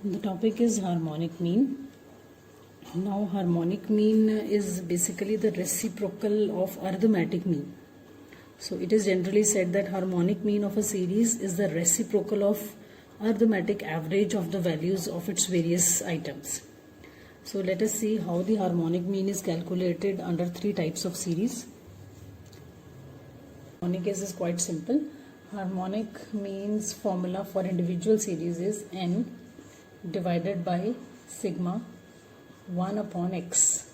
The topic is harmonic mean. Now harmonic mean is basically the reciprocal of arithmetic mean. So it is generally said that harmonic mean of a series is the reciprocal of arithmetic average of the values of its various items. So let us see how the harmonic mean is calculated under three types of series. Harmonic is quite simple. Harmonic means formula for individual series is n divided by sigma 1 upon x.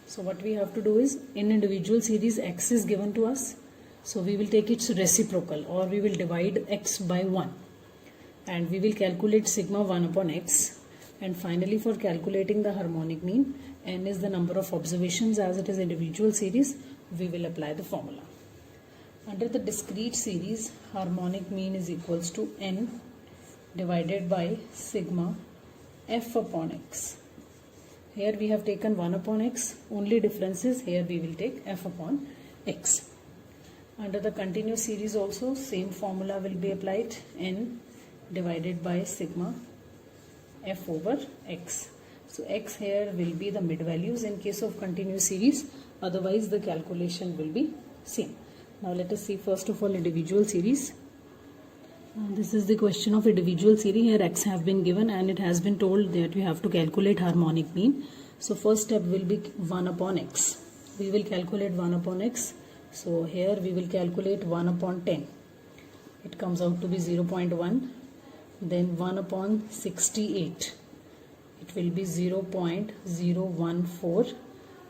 So what we have to do is, in individual series x is given to us, so we will take its reciprocal, or we will divide x by 1 and we will calculate sigma 1 upon x. And finally, for calculating the harmonic mean, n is the number of observations, as it is individual series, we will apply the formula. Under the discrete series, harmonic mean is equals to n divided by sigma f upon x. Here we have taken 1 upon x, only difference is here we will take f upon x. Under the continuous series also, same formula will be applied, n divided by sigma f over x. So x here will be the mid values in case of continuous series, otherwise the calculation will be same. Now let us see first of all individual series. This is the question of individual series. Here x have been given and it has been told that we have to calculate harmonic mean. So first step will be 1 upon x. We will calculate 1 upon x. So here we will calculate 1 upon 10. It comes out to be 0.1. Then 1 upon 68. It will be 0.014.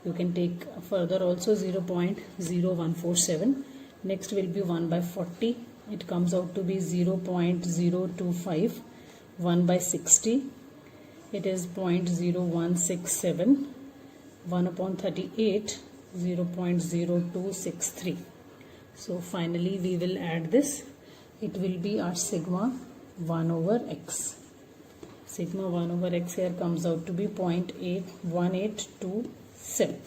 You can take further also 0.0147. Next will be 1 by 40. It comes out to be 0.025. 1 by 60. It is 0.0167. 1 upon 38. 0.0263. So finally we will add this. It will be our sigma 1 over x. Sigma 1 over x here comes out to be 0.1827.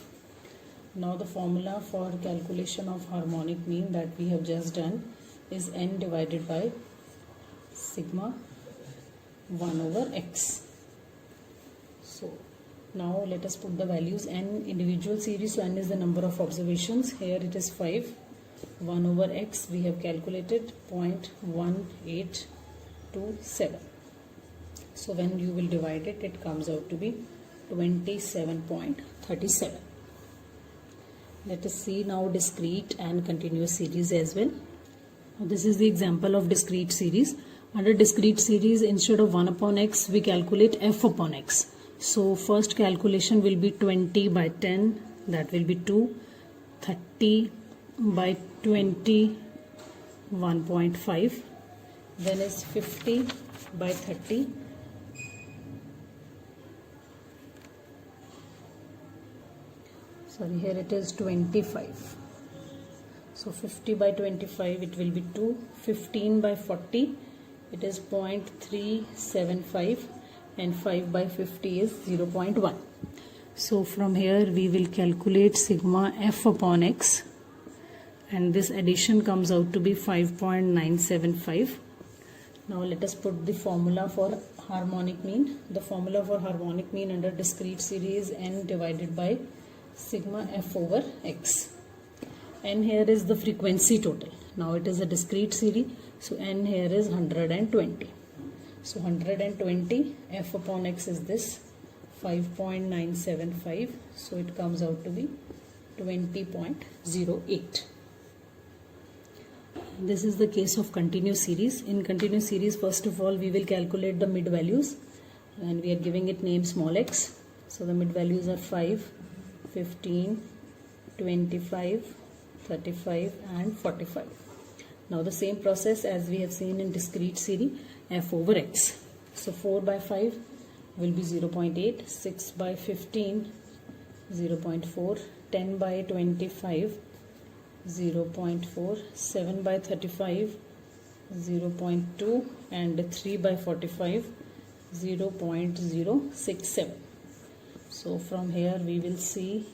Now the formula for calculation of harmonic mean that we have just done is n divided by sigma 1 over x. So now let us put the values. N individual series, so n is the number of observations. Here it is 5. 1 over x we have calculated 0.1827. So when you will divide it, it comes out to be 27.37. Let us see now discrete and continuous series as well. This is the example of discrete series. Under discrete series, instead of 1 upon x, we calculate f upon x. So first calculation will be 20 by 10, that will be 2. 30 by 20, 1.5. Then is 50 by 30. Sorry, here it is 25. So 50 by 25 it will be 2. 15 by 40 it is 0.375 and 5 by 50 is 0.1. So from here we will calculate sigma f upon x and this addition comes out to be 5.975. Now let us put the formula for harmonic mean. The formula for harmonic mean under discrete series n divided by sigma f over x. N here is the frequency total. Now it is a discrete series, so n here is 120. So 120 f upon x is this 5.975. So it comes out to be 20.08. This is the case of continuous series. In continuous series, first of all we will calculate the mid values and we are giving it name small x. So the mid values are 5, 15, 25, 35 and 45. Now the same process as we have seen in discrete series, f over x. So 4 by 5 will be 0.8, 6 by 15, 0.4, 10 by 25, 0.4, 7 by 35, 0.2 and 3 by 45, 0.067. So from here we will see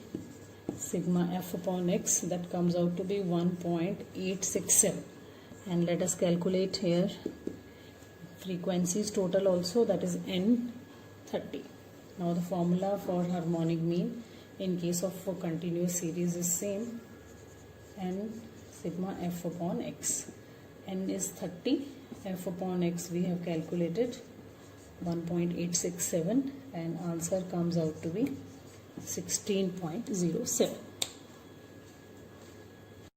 sigma f upon x, that comes out to be 1.867. And let us calculate here frequencies total also, that is n 30. Now the formula for harmonic mean in case of a continuous series is same, n sigma f upon x. N is 30, f upon x we have calculated 1.867 and answer comes out to be 16.07.